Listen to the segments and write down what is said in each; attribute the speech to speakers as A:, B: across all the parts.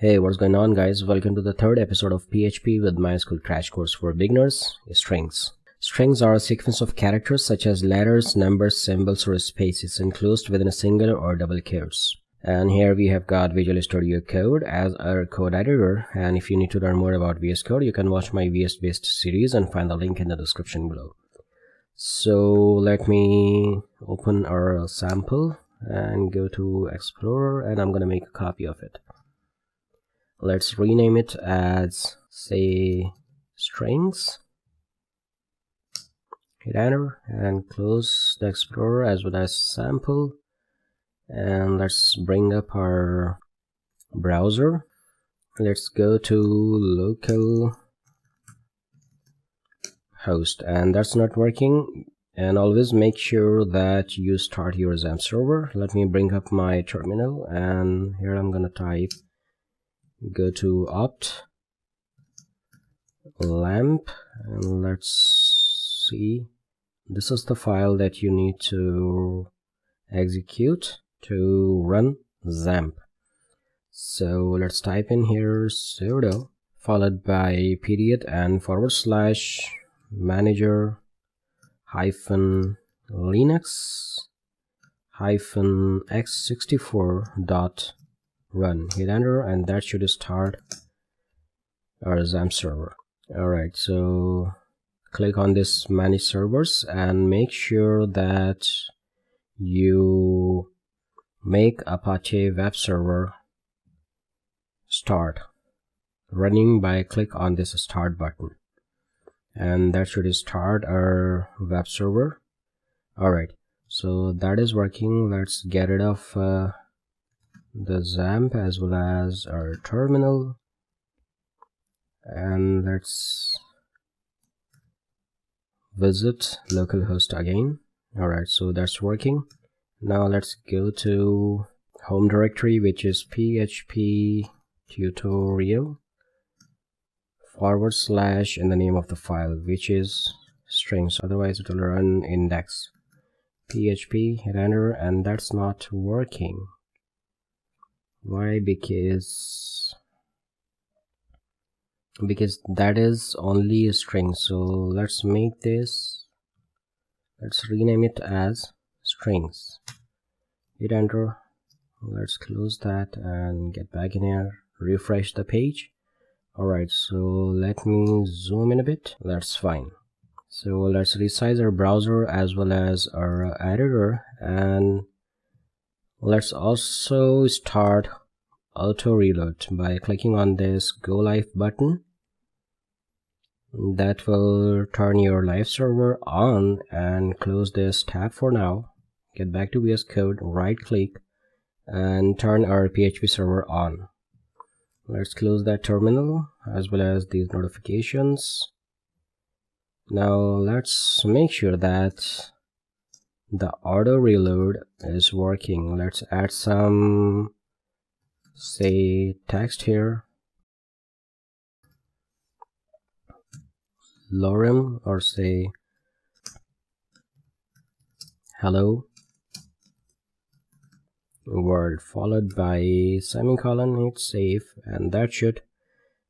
A: Hey, what's going on, guys? Welcome to the third episode of PHP with MySQL Crash Course for Beginners. Strings. Strings are a sequence of characters such as letters, numbers, symbols, or spaces enclosed within a single or double quotes. And here we have got Visual Studio Code as our code editor. And if you need to learn more about VS Code, you can watch my VS based series and find the link in the description below. So let me open our sample and go to Explorer, and I'm gonna make a copy of it. Let's rename it as, say, strings. Hit enter and close the Explorer as well as sample. And let's bring up our browser. Let's go to local host, and that's not working. And always make sure that you start your XAMPP server. Let me bring up my terminal, and here I'm gonna type, go to opt lamp, and let's see, this is the file that you need to execute to run XAMPP. So let's type in here sudo followed by period and / manager -linux -x64 run. Hit enter, and that should start our XAMPP server. Alright, so click on this manage servers and make sure that you make Apache web server start running by click on this start button, and that should start our web server. Alright, so that is working. Let's get rid of the XAMPP as well as our terminal, and let's visit localhost again. Alright, so that's working. Now let's go to home directory, which is php tutorial / in the name of the file, which is strings, otherwise it will run index php. Hit enter, and that's not working. Why? Because that is only a string. So let's make this, let's rename it as strings. Hit enter. Let's close that and get back in here, refresh the page. Alright, so let me zoom in a bit. That's fine. So let's resize our browser as well as our editor, and let's also start auto reload by clicking on this go live button. That will turn your live server on, and close this tab for now. Get back to VS Code, right click, and turn our PHP server on. Let's close that terminal as well as these notifications. Now let's make sure that the auto reload is working. Let's add some, say, text here, lorem, or say hello world, followed by semicolon. Hit save, and that should,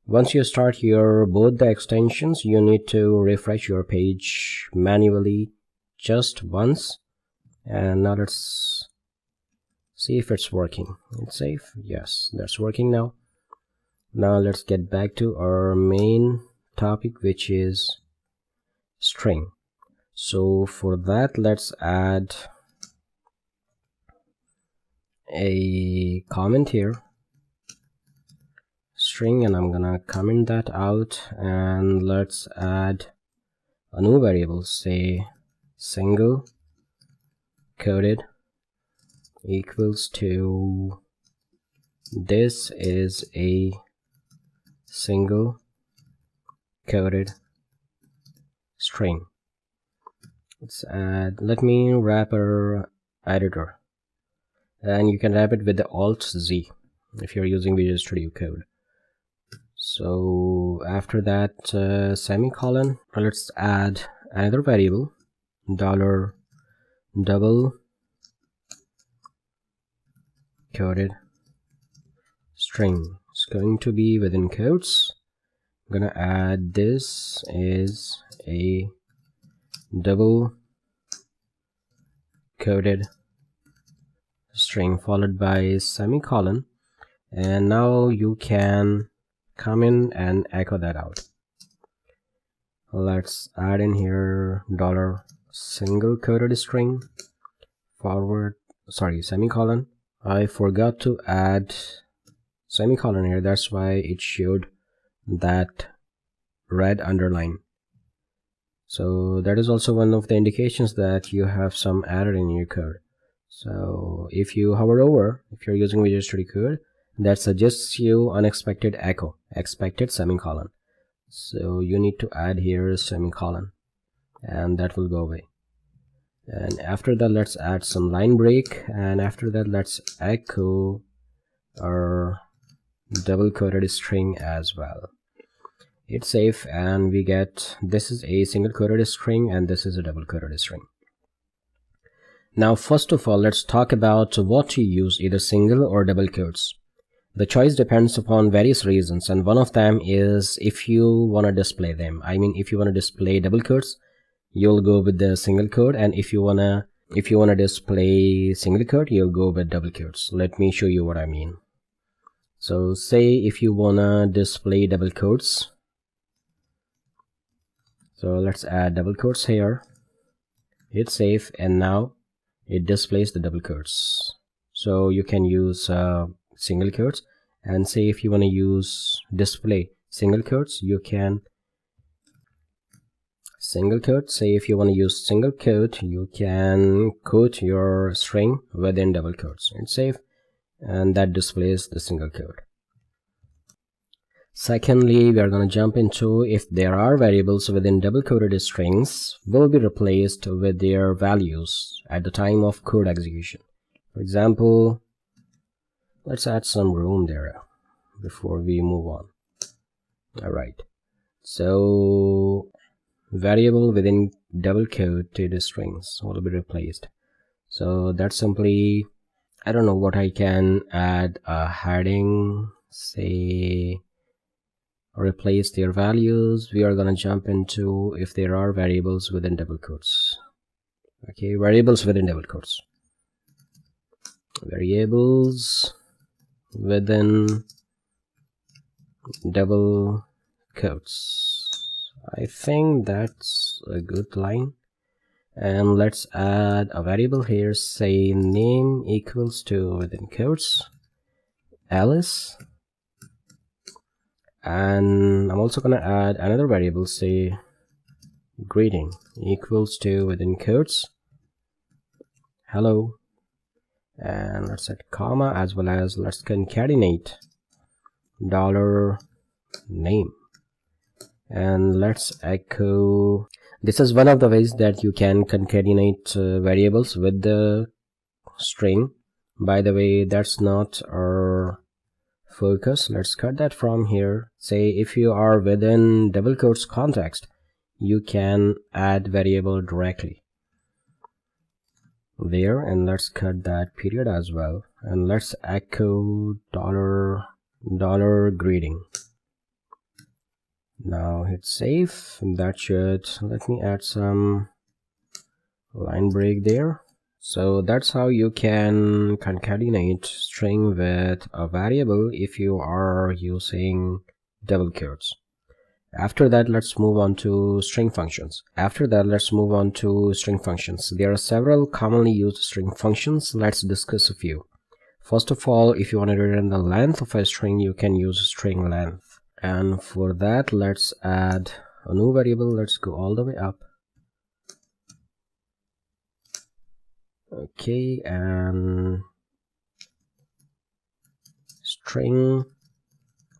A: once you start both the extensions, you need to refresh your page manually just once. And now let's see if it's working. Hit save. Yes, that's working now. Now let's get back to our main topic, which is string. So for that, let's add a comment here, string, and I'm gonna comment that out, and let's add a new variable, say single quoted equals to, this is a single quoted string. Let's add, let me wrap our editor, and you can wrap it with the Alt Z if you're using Visual Studio Code. So after that, semicolon, let's add another variable, $double quoted string. is going to be within quotes. I'm gonna add this is a double quoted string followed by semicolon, and now you can come in and echo that out. Let's add in here dollar single quoted string semicolon. I forgot to add semicolon here, that's why it showed that red underline. So that is also one of the indications that you have some error in your code. So if you hover over, if you're using Visual Studio Code, that suggests you unexpected echo, expected semicolon. So you need to add here a semicolon, and that will go away. And after that, let's add some line break, and after that, let's echo our double quoted string as well. Hit save, and we get this is a single quoted string and this is a double quoted string. Now first of all, let's talk about what to use, either single or double quotes. The choice depends upon various reasons, and one of them is if you want to display them. I mean, if you want to display double quotes, you'll go with the single quote, and if you wanna display single quote, you'll go with double quotes. Let me show you what I mean. So say if you wanna display double quotes, so let's add double quotes here, hit save, and now it displays the double quotes. So you can use single quotes, and say if you want to use display single quotes, you can single quote. Say if you want to use single quote, you can quote your string within double quotes and save, and that displays the single quote. Secondly, we are going to jump into if there are variables within double quoted strings will be replaced with their values at the time of code execution. For example, let's add some room there before we move on. Alright, so variable within double quoted strings will be replaced. So that's simply, I don't know what I can add, a heading, say replace their values. We are gonna jump into if there are variables within double quotes. Okay, variables within double quotes. Variables within double quotes. I think that's a good line. And let's add a variable here, say name equals to within quotes Alice. And I'm also gonna add another variable, say greeting equals to within quotes hello, and let's set comma, as well as let's concatenate dollar name, and let's echo. This is one of the ways that you can concatenate variables with the string. By the way, that's not our focus. Let's cut that from here. Say if you are within double quotes context, you can add variable directly there, and let's cut that period as well, and let's echo dollar greeting. Now hit save. That should let me add some line break there. So that's how you can concatenate string with a variable if you are using double quotes. After that, let's move on to string functions. There are several commonly used string functions. Let's discuss a few. First of all, if you want to return the length of a string, you can use string length. And for that, let's add a new variable. Let's go all the way up. Okay, and string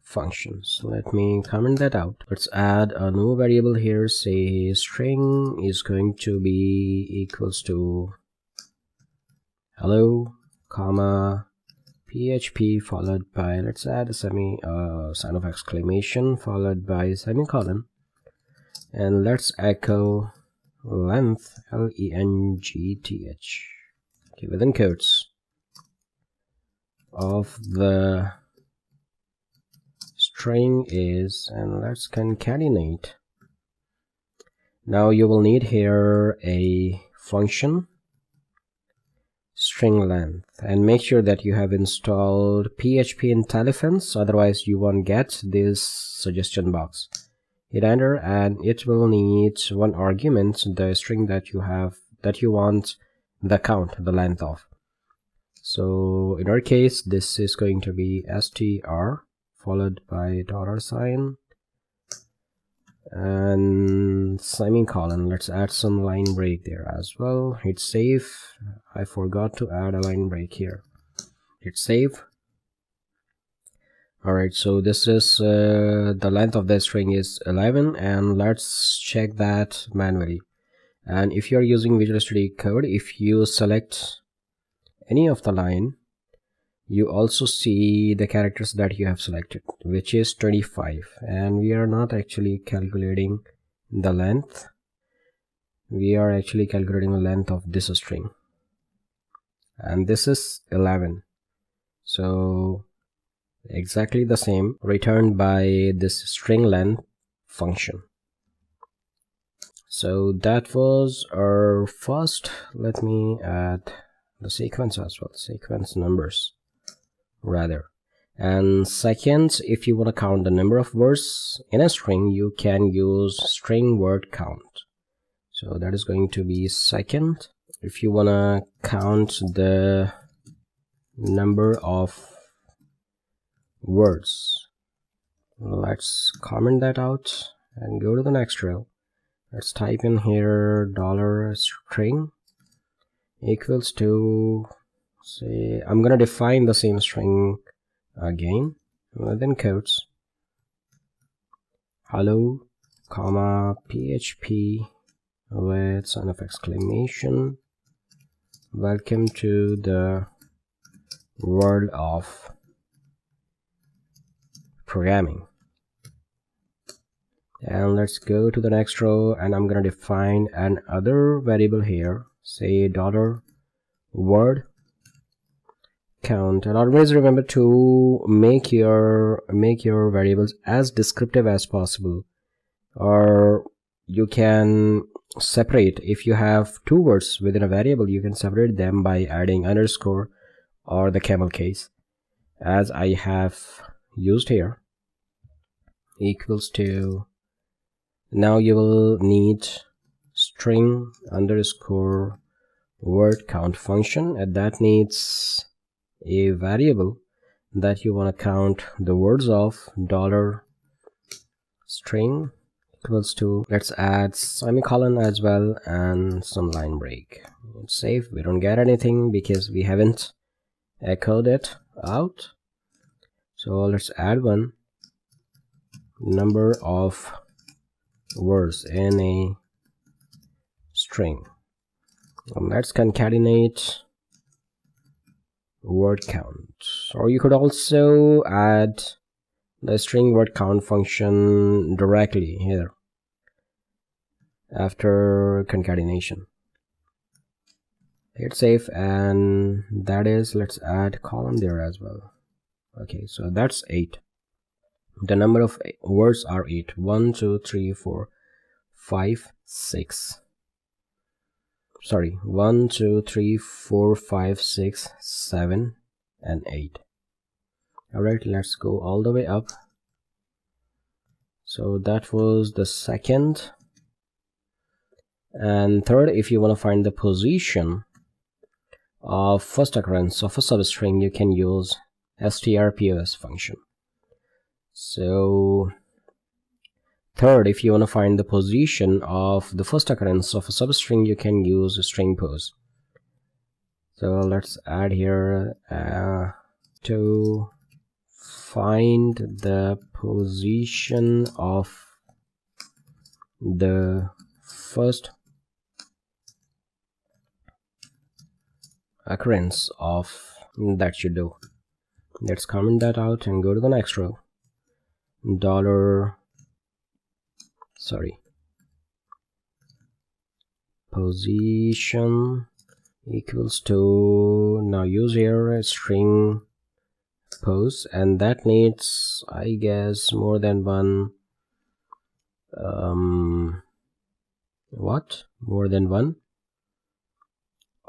A: functions. Let me comment that out. Let's add a new variable here. Say string is going to be equals to hello, comma PHP followed by, let's add a sign of exclamation followed by semicolon, and let's echo length length, okay, within quotes of the string is, and let's concatenate. Now you will need here a function string length, and make sure that you have installed PHP IntelliFence, otherwise you won't get this suggestion box. Hit enter, and it will need one argument, the string that you want the count, the length of. So in our case, this is going to be str followed by $sign and semicolon. Let's add some line break there as well. Hit save. I forgot to add a line break here. Hit save. Alright, so this is the length of the string is 11, and let's check that manually. And if you are using Visual Studio Code, if you select any of the line, you also see the characters that you have selected, which is 25, and we are not actually calculating the length. We are actually calculating the length of this string, and this is 11, so exactly the same returned by this string length function. So that was our first. Let me add the sequence as well, sequence numbers rather. And second, if you want to count the number of words in a string, you can use string word count. So that is going to be second. If you want to count the number of words, let's comment that out and go to the next row. Let's type in here $string equals to, say, I'm gonna define the same string again within quotes, hello, comma, PHP with sign of exclamation, welcome to the world of programming. And let's go to the next row, and I'm gonna define another variable here, say $word count. And always remember to make your variables as descriptive as possible, or you can separate. If you have two words within a variable, you can separate them by adding underscore or the camel case, as I have used here, equals to. Now you will need string underscore word count function, and that needs a variable that you want to count the words of. $string equals to, let's add semicolon as well and some line break. It's safe. We don't get anything because we haven't echoed it out. So let's add one, number of words in a string. Let's concatenate word count. Or you could also add the string word count function directly here after concatenation. Hit save, and that is, let's add column there as well. Okay, so that's 8. The number of words are 8. 1 2 3 4 5 6. Sorry, 1 2 3 4 5 6 7 and 8. Alright, let's go all the way up. So that was the second. And third, if you want to find the position of first occurrence of a substring, you can use STRPOS function. So third, if you want to find the position of the first occurrence of a substring, you can use STRPOS. So let's add here to find the position of the first occurrence of that should do. Let's comment that out and go to the next row. Position equals to, now use here a string STRPOS, and that needs, I guess, more than one more than one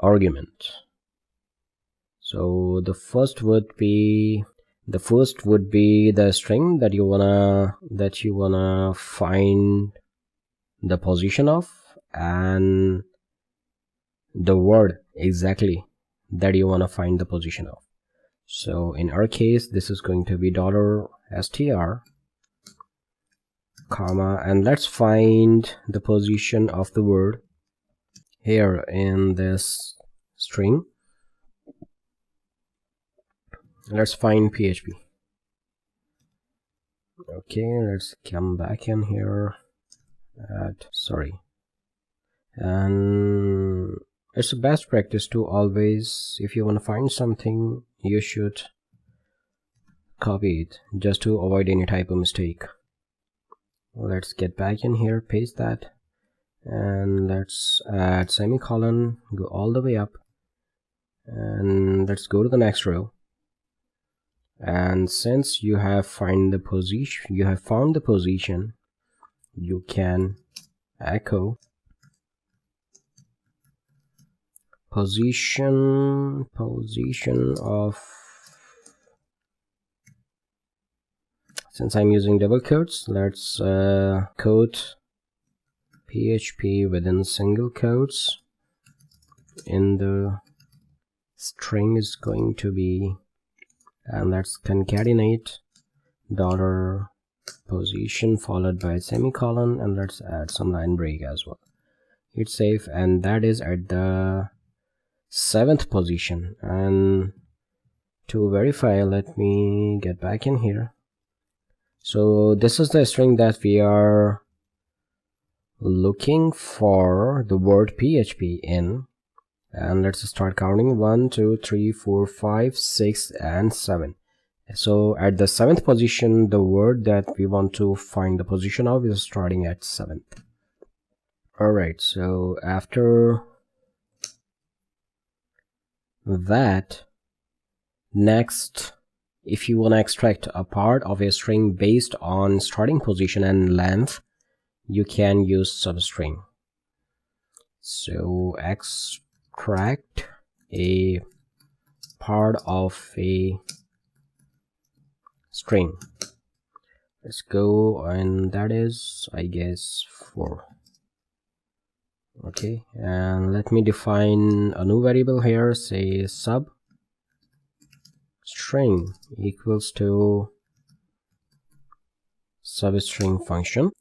A: argument. So the first would be the string that you wanna find the position of, and the word exactly that you wanna find the position of. So in our case, this is going to be $str, comma, and let's find the position of the word here in this string. Let's find PHP. Okay, let's come back in here and it's a best practice to always, if you want to find something, you should copy it just to avoid any type of mistake. Let's get back in here, paste that, and let's add semicolon, go all the way up, and let's go to the next row. And since you have found the position, you can echo position of, since I'm using double quotes, let's quote PHP within single quotes. In the string is going to be, and let's concatenate $position followed by semicolon, and let's add some line break as well. Hit save, and that is at the 7th position. And to verify, let me get back in here. So this is the string that we are looking for the word PHP in, and let's start counting. 1 2 3 4 5 6 and 7. So at the 7th position, the word that we want to find the position of is starting at 7th. Alright, so after that, next, if you want to extract a part of a string based on starting position and length, you can use substring. So extract a part of a string. Let's go, and that is, I guess, 4. Okay, and let me define a new variable here, say substring equals to substring function,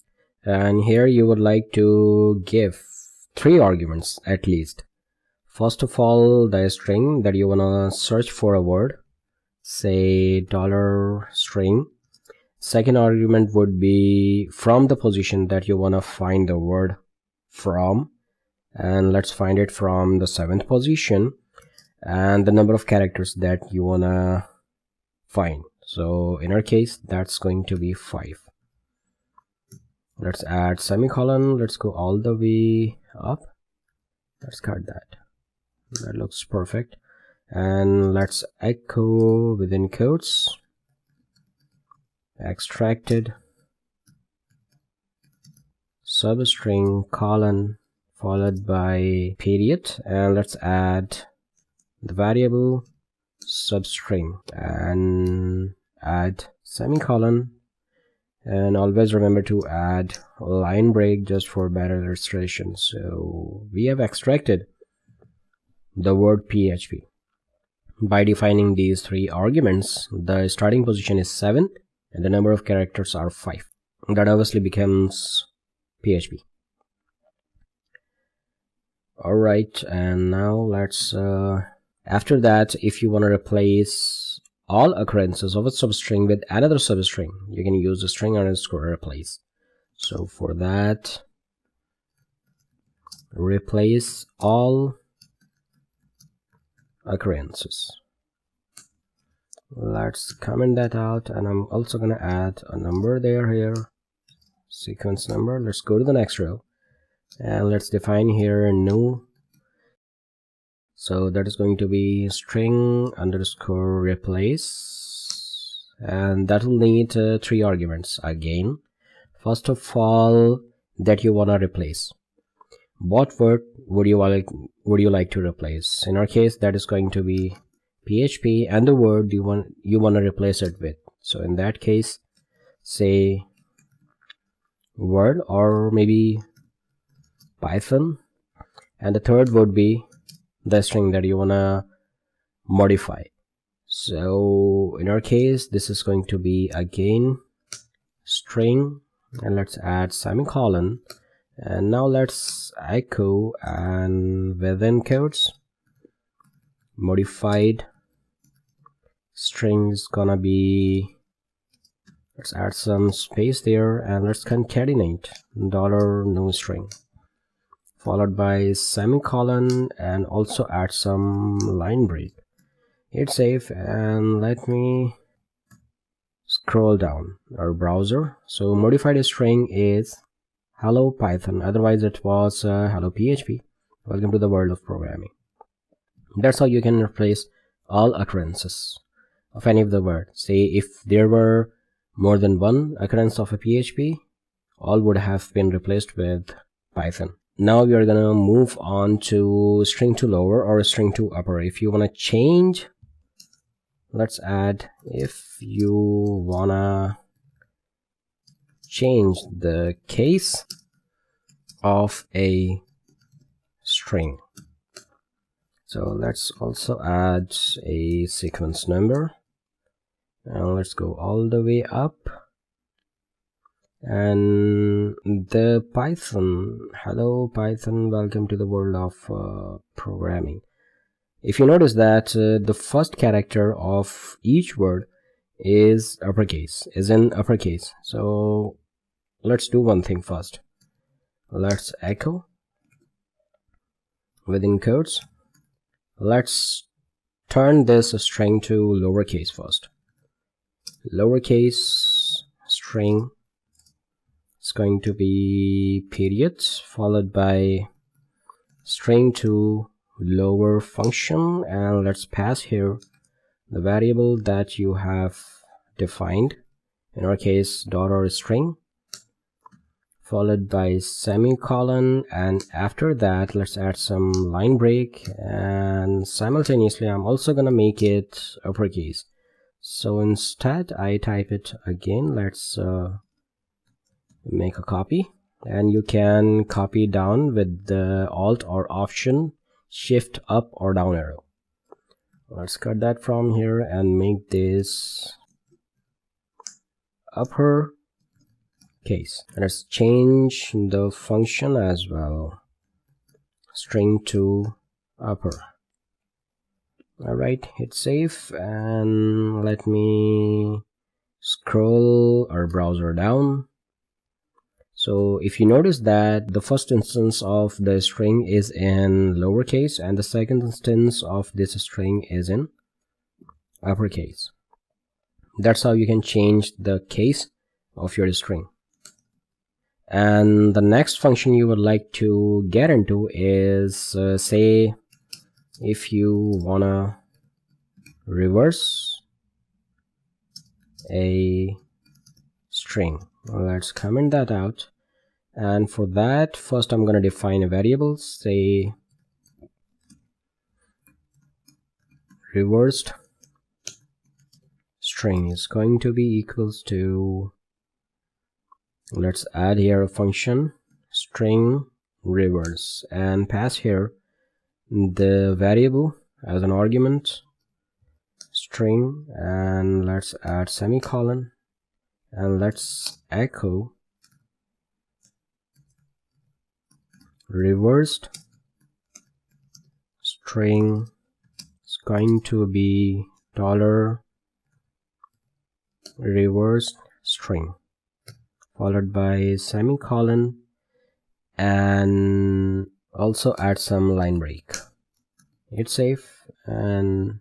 A: and here you would like to give 3 arguments at least. First of all, the string that you wanna search for a word, say $string. Second argument would be from the position that you wanna find the word from, and let's find it from the 7th position, and the number of characters that you wanna find. So in our case, that's going to be 5. Let's add semicolon, let's go all the way up, let's cut that, that looks perfect, and let's echo within quotes extracted substring colon followed by period, and let's add the variable substring and add semicolon, and always remember to add a line break just for better illustration. So we have extracted the word PHP by defining these 3 arguments. The starting position is 7 and the number of characters are 5. That obviously becomes PHP. Alright, and now let's after that, if you want to replace all occurrences of a substring with another substring, you can use the string underscore replace. So for that, replace all occurrences. Let's comment that out, and I'm also gonna add a number here, sequence number. Let's go to the next row, and let's define here new. So that is going to be string underscore replace and that will need 3 arguments again. First of all, that you want to replace. What word would you like to replace? In our case, that is going to be PHP, and the word you want to replace it with. So in that case, say word or maybe Python, and the third would be the string that you want to modify. So in our case, this is going to be again string, and let's add semicolon, and now let's echo, and within quotes modified string is gonna be, let's add some space there, and let's concatenate $new string followed by semicolon, and also add some line break. Hit save, and let me scroll down our browser. So modified string is hello Python, otherwise it was hello PHP. Welcome to the world of programming. That's how you can replace all occurrences of any of the word. Say if there were more than one occurrence of a PHP, all would have been replaced with Python. Now we are gonna move on to string to lower or string to upper. If you wanna change, let's add, if you wanna change the case of a string, so let's also add a sequence number, and let's go all the way up, and the Python, hello Python, welcome to the world of programming. If you notice that the first character of each word is in uppercase, so let's do one thing first. Let's echo within quotes. Let's turn this string to lowercase first. Lowercase string is going to be period followed by string to lower function, and let's pass here the variable that you have defined, in our case $string, followed by semicolon, and after that let's add some line break, and simultaneously I'm also gonna make it uppercase. So instead I type it again. Let's make a copy, and you can copy down with the Alt or Option Shift up or down arrow. Let's cut that from here and make this upper case. Let's change the function as well, string to upper. Alright, hit save, and let me scroll our browser down. So if you notice that the first instance of the string is in lowercase and the second instance of this string is in uppercase. That's how you can change the case of your string. And the next function you would like to get into is say if you wanna reverse a string. Let's comment that out, and for that first I'm gonna define a variable. Say reversed string is going to be equals to, let's add here a function string reverse, and pass here the variable as an argument string, and let's add semicolon, and let's echo reversed string is going to be $reversed string followed by semicolon, and also add some line break. Hit save, and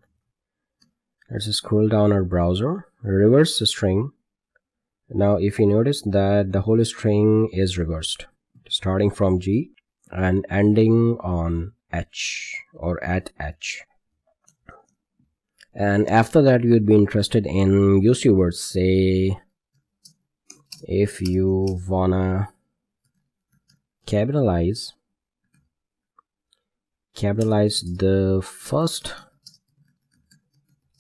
A: let's scroll down our browser. Reverse the string. Now if you notice that the whole string is reversed, starting from G and ending on H or at H. And after that, you would be interested in UCWORDS. Say if you wanna capitalize the first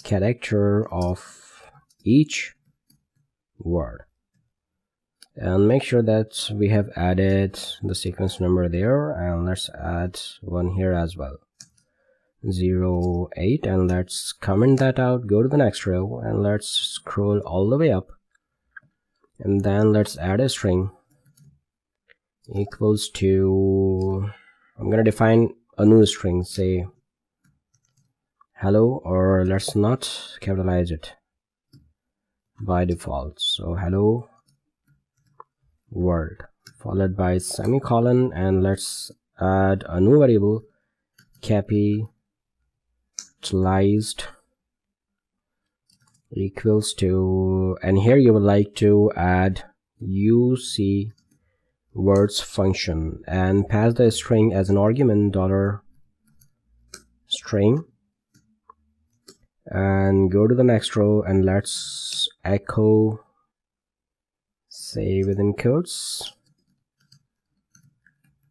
A: character of each word, and make sure that we have added the sequence number there, and let's add one here as well, 08, and let's comment that out, go to the next row, and let's scroll all the way up, and then let's add a string equals to, I'm gonna define a new string, say hello, or let's not capitalize it by default, so hello world, followed by semicolon, and let's add a new variable capitalized equals to, and here you would like to add UCWORDS function and pass the string as an argument $string, and go to the next row, and let's echo, say within quotes,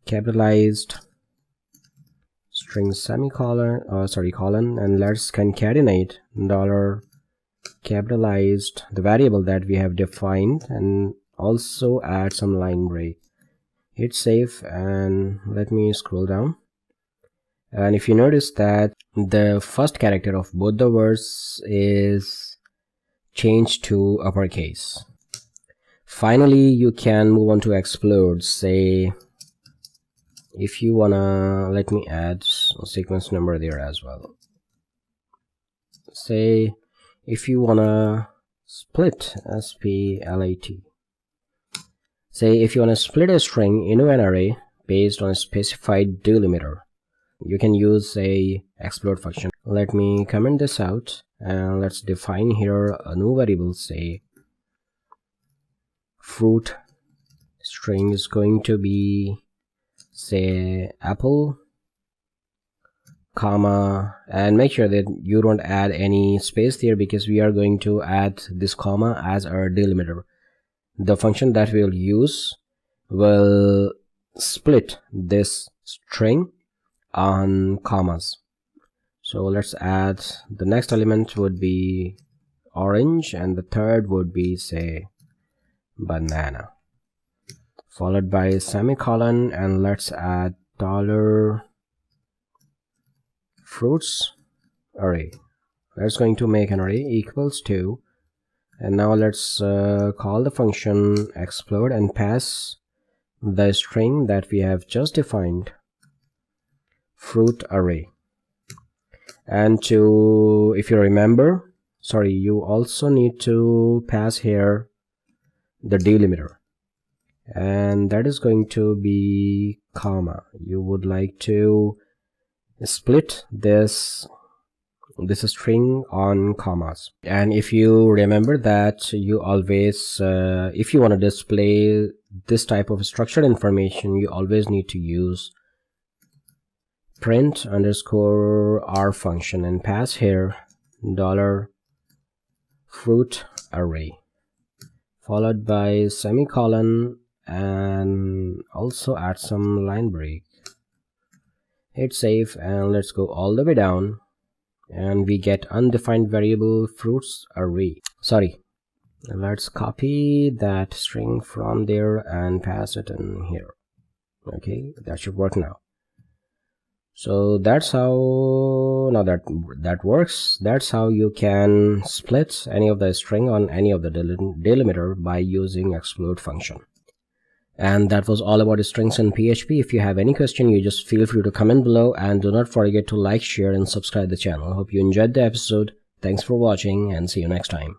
A: capitalized string semicolon, colon, and let's concatenate $capitalized, the variable that we have defined, and also add some line break. Hit save, and let me scroll down, and if you notice that the first character of both the words is changed to uppercase. Finally, you can move on to explode. Say if you wanna, let me add a sequence number there as well. Say if you wanna split, SPLAT, say if you wanna split a string into an array based on a specified delimiter, you can use a explode function. Let me comment this out, and let's define here a new variable, say fruit string is going to be, say apple, comma, and make sure that you don't add any space there, because we are going to add this comma as our delimiter. The function that we'll use will split this string on commas. So let's add, the next element would be orange, and the third would be, say banana, followed by semicolon, and let's add $fruits array. That's going to make an array equals to, and now let's call the function explode and pass the string that we have just defined, fruit array. And to, if you remember, you also need to pass here the delimiter, and that is going to be comma. You would like to split this string on commas. And if you remember that you always, if you want to display this type of structured information, you always need to use print_r function and pass here $fruit array, followed by semicolon, and also add some line break. Hit save, and let's go all the way down, and we get undefined variable fruits array. Let's copy that string from there and pass it in here. Okay, that should work now. So that's how, now that works. That's how you can split any of the string on any of the delimiter by using explode function. And that was all about strings in PHP. If you have any question, you just feel free to comment below, and do not forget to like, share, and subscribe the channel. Hope you enjoyed the episode. Thanks for watching, and see you next time.